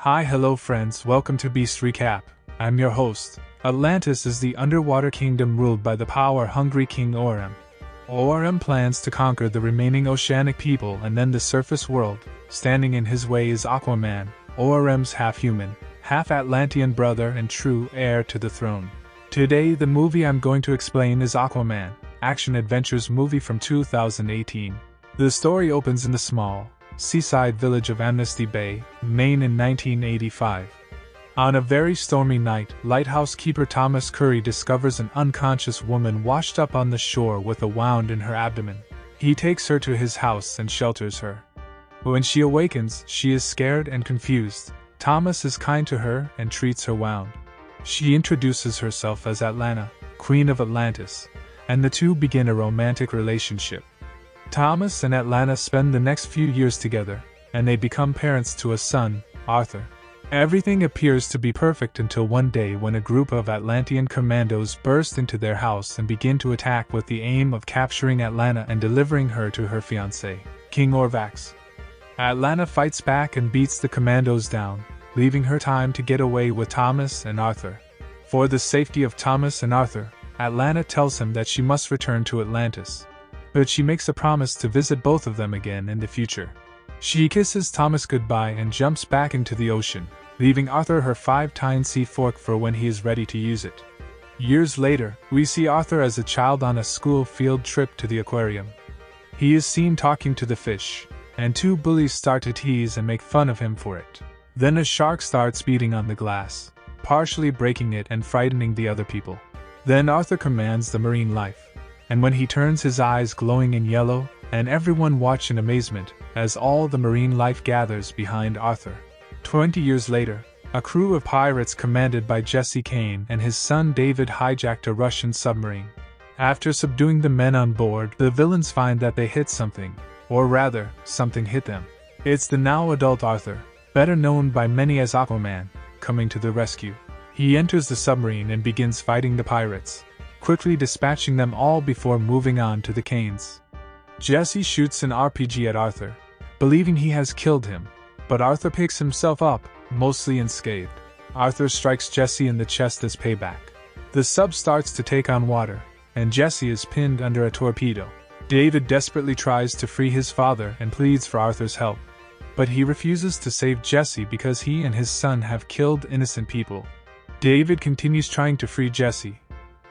Hello friends, welcome to Beast Recap. I'm your host. Atlantis is the underwater kingdom ruled by the power-hungry King Orem. Orem plans to conquer the remaining oceanic people and then the surface world. Standing in his way is Aquaman, Orem's half-human, half-Atlantean brother and true heir to the throne. Today the movie I'm going to explain is Aquaman, action-adventures movie from 2018. The story opens in the small, seaside village of Amnesty Bay, Maine in 1985. On a very stormy night, lighthouse keeper Thomas Curry discovers an unconscious woman washed up on the shore with a wound in her abdomen. He takes her to his house and shelters her. When she awakens, she is scared and confused. Thomas is kind to her and treats her wound. She introduces herself as Atlanta, Queen of Atlantis, and the two begin a romantic relationship. Thomas and Atlanta spend the next few years together, and they become parents to a son, Arthur. Everything appears to be perfect until one day when a group of Atlantean commandos burst into their house and begin to attack with the aim of capturing Atlanta and delivering her to her fiancé, King Orvax. Atlanta fights back and beats the commandos down, leaving her time to get away with Thomas and Arthur. For the safety of Thomas and Arthur, Atlanta tells him that she must return to Atlantis. But she makes a promise to visit both of them again in the future. She kisses Thomas goodbye and jumps back into the ocean, leaving Arthur her 5-tine sea fork for when he is ready to use it. Years later, we see Arthur as a child on a school field trip to the aquarium. He is seen talking to the fish, and two bullies start to tease and make fun of him for it. Then a shark starts beating on the glass, partially breaking it and frightening the other people. Then Arthur commands the marine life, and when he turns his eyes glowing in yellow, and everyone watch in amazement, as all the marine life gathers behind Arthur. 20 years later, a crew of pirates commanded by Jesse Kane and his son David hijacked a Russian submarine. After subduing the men on board, the villains find that they hit something, or rather, something hit them. It's the now adult Arthur, better known by many as Aquaman, coming to the rescue. He enters the submarine and begins fighting the pirates, quickly dispatching them all before moving on to the Canes. Jesse shoots an RPG at Arthur, believing he has killed him, but Arthur picks himself up, mostly unscathed. Arthur strikes Jesse in the chest as payback. The sub starts to take on water, and Jesse is pinned under a torpedo. David desperately tries to free his father and pleads for Arthur's help, but he refuses to save Jesse because he and his son have killed innocent people. David continues trying to free Jesse,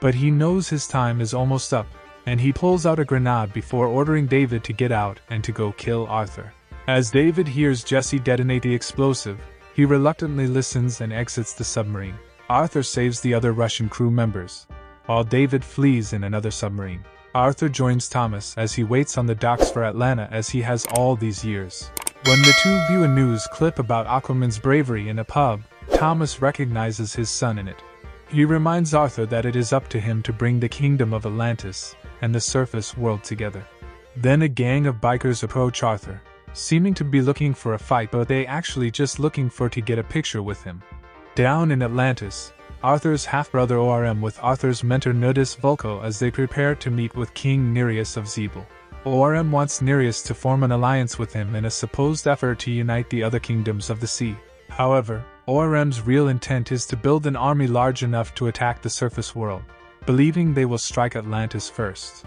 but he knows his time is almost up, and he pulls out a grenade before ordering David to get out and to go kill Arthur. As David hears Jesse detonate the explosive, he reluctantly listens and exits the submarine. Arthur saves the other Russian crew members, while David flees in another submarine. Arthur joins Thomas as he waits on the docks for Atlanta as he has all these years. When the two view a news clip about Aquaman's bravery in a pub, Thomas recognizes his son in it. He reminds Arthur that it is up to him to bring the kingdom of Atlantis and the surface world together. Then a gang of bikers approach Arthur, seeming to be looking for a fight, but they actually just looking for to get a picture with him. Down in Atlantis, Arthur's half-brother Orem with Arthur's mentor Nudus Vulko as they prepare to meet with King Nereus of Zebel. Orem wants Nereus to form an alliance with him in a supposed effort to unite the other kingdoms of the sea. However, Orem's real intent is to build an army large enough to attack the surface world, believing they will strike Atlantis first.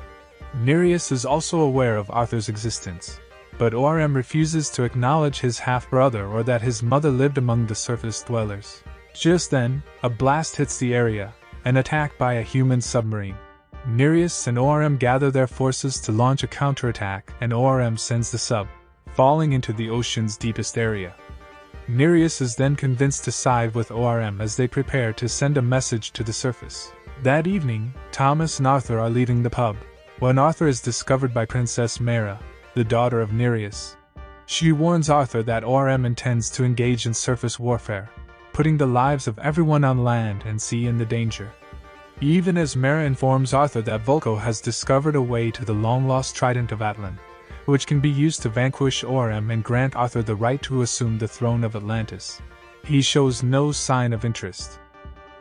Nereus is also aware of Arthur's existence, but Orem refuses to acknowledge his half-brother or that his mother lived among the surface dwellers. Just then, a blast hits the area, an attack by a human submarine. Nereus and Orem gather their forces to launch a counterattack, and Orem sends the sub, falling into the ocean's deepest area. Nereus is then convinced to side with Orem as they prepare to send a message to the surface. That evening, Thomas and Arthur are leaving the pub, when Arthur is discovered by Princess Mera, the daughter of Nereus. She warns Arthur that Orem intends to engage in surface warfare, putting the lives of everyone on land and sea in the danger. Even as Mera informs Arthur that Vulko has discovered a way to the long-lost trident of Atlan, which can be used to vanquish Orem and grant Arthur the right to assume the throne of Atlantis. He shows no sign of interest.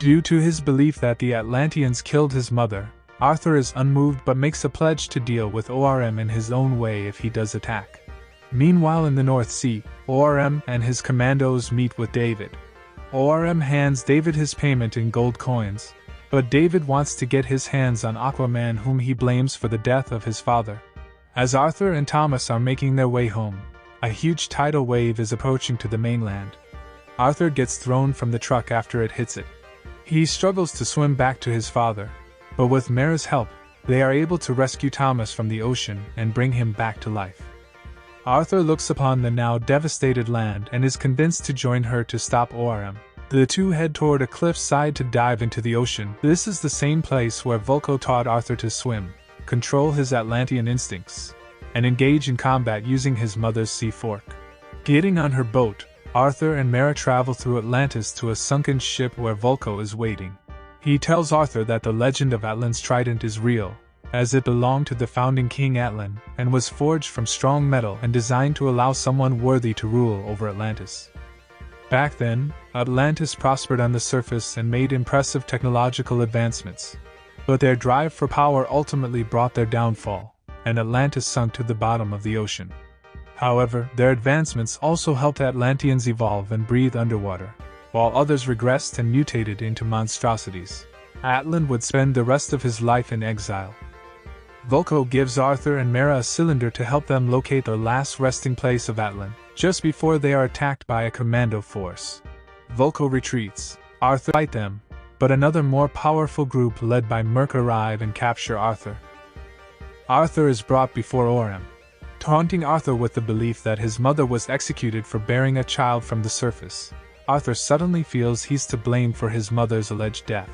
Due to his belief that the Atlanteans killed his mother, Arthur is unmoved but makes a pledge to deal with Orem in his own way if he does attack. Meanwhile in the North Sea, ORM and his commandos meet with David. ORM hands David his payment in gold coins, but David wants to get his hands on Aquaman, whom he blames for the death of his father. As Arthur and Thomas are making their way home, a huge tidal wave is approaching to the mainland. Arthur gets thrown from the truck after it hits it. He struggles to swim back to his father, but with Mara's help, they are able to rescue Thomas from the ocean and bring him back to life. Arthur looks upon the now devastated land and is convinced to join her to stop ORM. The two head toward a cliff side to dive into the ocean. This is the same place where Vulko taught Arthur to swim, control his Atlantean instincts, and engage in combat using his mother's sea fork. Getting on her boat, Arthur and Mara travel through Atlantis to a sunken ship where Vulko is waiting. He tells Arthur that the legend of Atlan's trident is real, as it belonged to the founding king Atlan, and was forged from strong metal and designed to allow someone worthy to rule over Atlantis. Back then, Atlantis prospered on the surface and made impressive technological advancements, but their drive for power ultimately brought their downfall, and Atlantis sunk to the bottom of the ocean. However, their advancements also helped Atlanteans evolve and breathe underwater, while others regressed and mutated into monstrosities. Atlan would spend the rest of his life in exile. Vulko gives Arthur and Mara a cylinder to help them locate the last resting place of Atlan, just before they are attacked by a commando force. Vulko retreats. Arthur fights them, but another more powerful group led by Merc arrive and capture Arthur. Arthur is brought before ORM, taunting Arthur with the belief that his mother was executed for bearing a child from the surface. Arthur suddenly feels he's to blame for his mother's alleged death.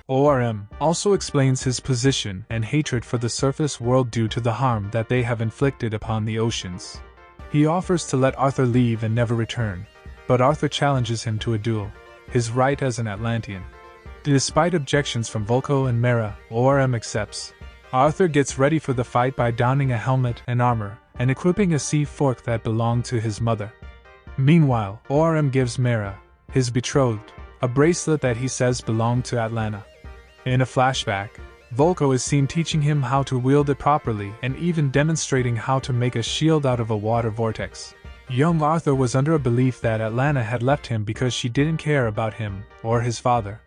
ORM also explains his position and hatred for the surface world due to the harm that they have inflicted upon the oceans. He offers to let Arthur leave and never return, but Arthur challenges him to a duel, his right as an Atlantean. Despite objections from Vulko and Mara, ORM accepts. Arthur gets ready for the fight by donning a helmet and armor, and equipping a sea fork that belonged to his mother. Meanwhile, ORM gives Mara, his betrothed, a bracelet that he says belonged to Atlanta. In a flashback, Vulko is seen teaching him how to wield it properly and even demonstrating how to make a shield out of a water vortex. Young Arthur was under a belief that Atlanta had left him because she didn't care about him or his father.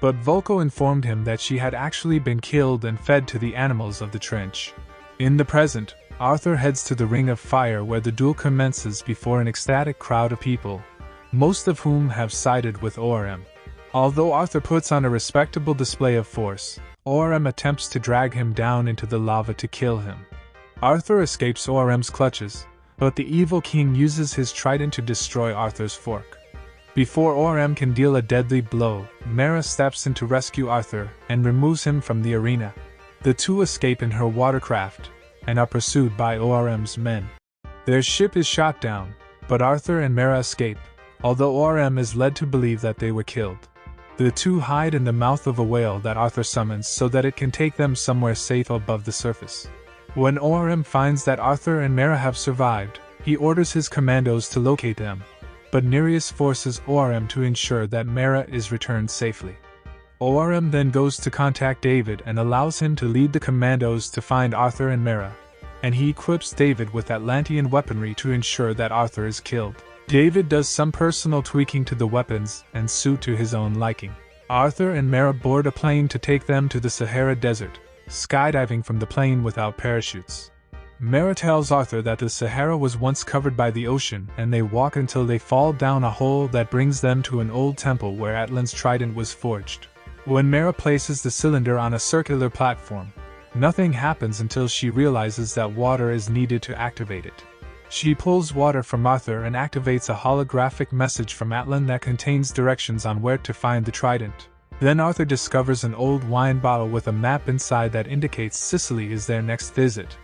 But Vulko informed him that she had actually been killed and fed to the animals of the trench. In the present, Arthur heads to the Ring of Fire where the duel commences before an ecstatic crowd of people, most of whom have sided with ORM. Although Arthur puts on a respectable display of force, ORM attempts to drag him down into the lava to kill him. Arthur escapes ORM's clutches, but the evil king uses his trident to destroy Arthur's fork. Before ORM can deal a deadly blow, Mara steps in to rescue Arthur and removes him from the arena. The two escape in her watercraft and are pursued by ORM's men. Their ship is shot down, but Arthur and Mara escape, although ORM is led to believe that they were killed. The two hide in the mouth of a whale that Arthur summons so that it can take them somewhere safe above the surface. When ORM finds that Arthur and Mara have survived, he orders his commandos to locate them, but Nereus forces ORM to ensure that Mara is returned safely. ORM then goes to contact David and allows him to lead the commandos to find Arthur and Mara, and he equips David with Atlantean weaponry to ensure that Arthur is killed. David does some personal tweaking to the weapons and suit to his own liking. Arthur and Mara board a plane to take them to the Sahara Desert, skydiving from the plane without parachutes. Mara tells Arthur that the Sahara was once covered by the ocean, and they walk until they fall down a hole that brings them to an old temple where Atlan's trident was forged. When Mara places the cylinder on a circular platform, nothing happens until she realizes that water is needed to activate it. She pulls water from Arthur and activates a holographic message from Atlan that contains directions on where to find the trident. Then Arthur discovers an old wine bottle with a map inside that indicates Sicily is their next visit.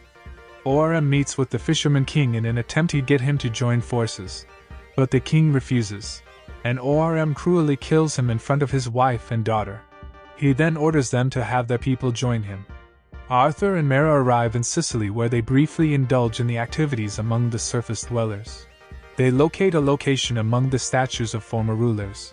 ORM meets with the Fisherman King in an attempt to get him to join forces, but the king refuses, and ORM cruelly kills him in front of his wife and daughter. He then orders them to have their people join him. Arthur and Mara arrive in Sicily where they briefly indulge in the activities among the surface dwellers. They locate a location among the statues of former rulers.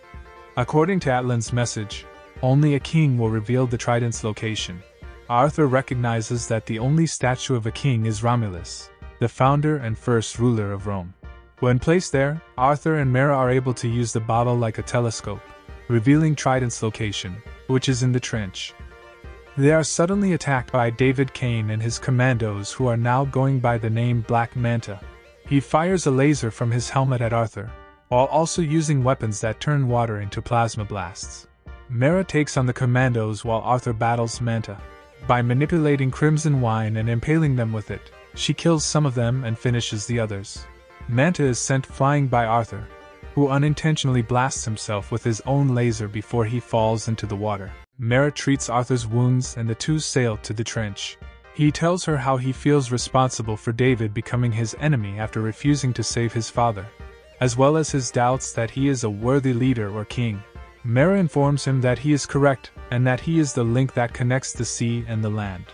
According to Atlan's message, only a king will reveal the trident's location. Arthur recognizes that the only statue of a king is Romulus, the founder and first ruler of Rome. When placed there, Arthur and Mera are able to use the bottle like a telescope, revealing Trident's location, which is in the trench. They are suddenly attacked by David Kane and his commandos, who are now going by the name Black Manta. He fires a laser from his helmet at Arthur, while also using weapons that turn water into plasma blasts. Mera takes on the commandos while Arthur battles Manta. By manipulating crimson wine and impaling them with it, she kills some of them and finishes the others. Manta is sent flying by Arthur, who unintentionally blasts himself with his own laser before he falls into the water. Mera treats Arthur's wounds and the two sail to the trench. He tells her how he feels responsible for David becoming his enemy after refusing to save his father, as well as his doubts that he is a worthy leader or king. Mera informs him that he is correct and that he is the link that connects the sea and the land.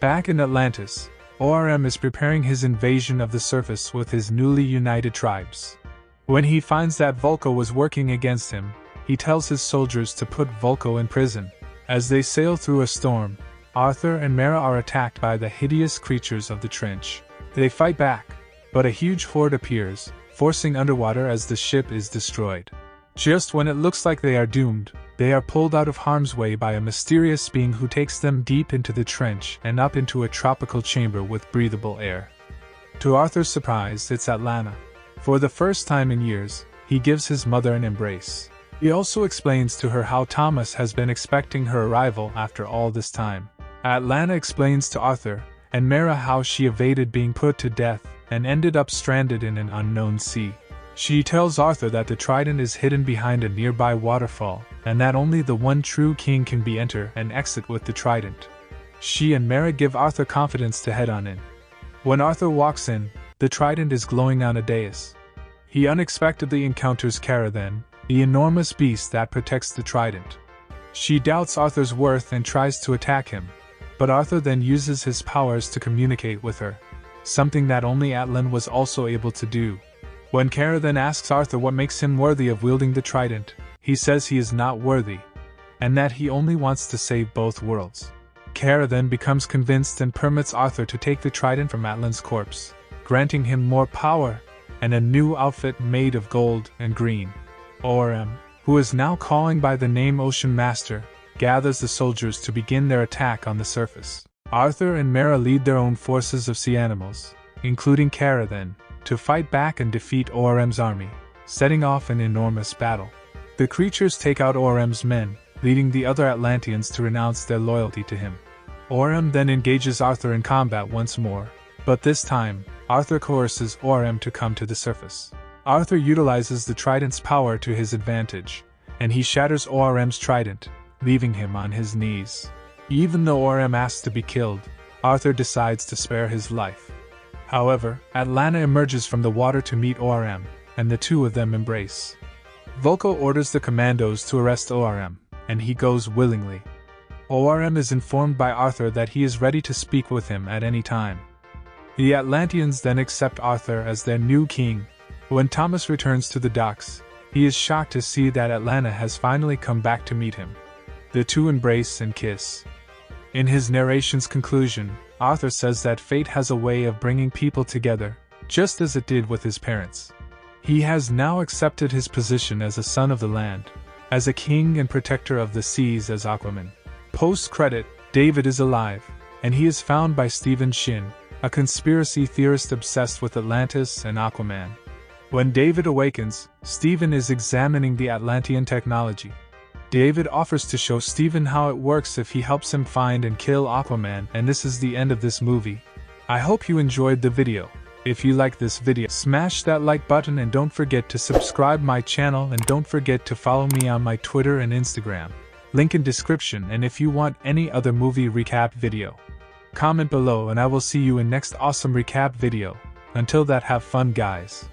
Back in Atlantis, ORM is preparing his invasion of the surface with his newly united tribes. When he finds that Vulko was working against him, he tells his soldiers to put Vulko in prison. As they sail through a storm, Arthur and Mera are attacked by the hideous creatures of the trench. They fight back, but a huge horde appears, forcing underwater as the ship is destroyed. Just when it looks like they are doomed, they are pulled out of harm's way by a mysterious being who takes them deep into the trench and up into a tropical chamber with breathable air. To Arthur's surprise, it's Atlanta. For the first time in years, he gives his mother an embrace. He also explains to her how Thomas has been expecting her arrival after all this time. Atlanta explains to Arthur and Mera how she evaded being put to death and ended up stranded in an unknown sea. She tells Arthur that the trident is hidden behind a nearby waterfall, and that only the one true king can enter and exit with the trident. She and Mera give Arthur confidence to head on in. When Arthur walks in, the trident is glowing on a dais. He unexpectedly encounters Kara then, the enormous beast that protects the trident. She doubts Arthur's worth and tries to attack him, but Arthur then uses his powers to communicate with her, something that only Atlan was also able to do. When Kara then asks Arthur what makes him worthy of wielding the trident, he says he is not worthy, and that he only wants to save both worlds. Kara then becomes convinced and permits Arthur to take the trident from Atlan's corpse, granting him more power and a new outfit made of gold and green. ORM, who is now calling by the name Ocean Master, gathers the soldiers to begin their attack on the surface. Arthur and Mera lead their own forces of sea animals, including Kara then, to fight back and defeat ORM's army, setting off an enormous battle. The creatures take out ORM's men, leading the other Atlanteans to renounce their loyalty to him. ORM then engages Arthur in combat once more, but this time, Arthur coerces ORM to come to the surface. Arthur utilizes the trident's power to his advantage, and he shatters ORM's trident, leaving him on his knees. Even though ORM asks to be killed, Arthur decides to spare his life. However, Atlanta emerges from the water to meet ORM, and the two of them embrace. Vulko orders the commandos to arrest ORM, and he goes willingly. ORM is informed by Arthur that he is ready to speak with him at any time. The Atlanteans then accept Arthur as their new king. When Thomas returns to the docks, he is shocked to see that Atlanta has finally come back to meet him. The two embrace and kiss. In his narration's conclusion, Arthur says that fate has a way of bringing people together, just as it did with his parents. He has now accepted his position as a son of the land, as a king and protector of the seas as Aquaman. Post-credit, David is alive, and he is found by Stephen Shin, a conspiracy theorist obsessed with Atlantis and Aquaman. When David awakens, Stephen is examining the Atlantean technology. David offers to show Stephen how it works if he helps him find and kill Aquaman, and this is the end of this movie. I hope you enjoyed the video. If you like this video, smash that like button and don't forget to subscribe my channel, and don't forget to follow me on my Twitter and Instagram. Link in description. And if you want any other movie recap video, comment below and I will see you in next awesome recap video. Until that, have fun guys.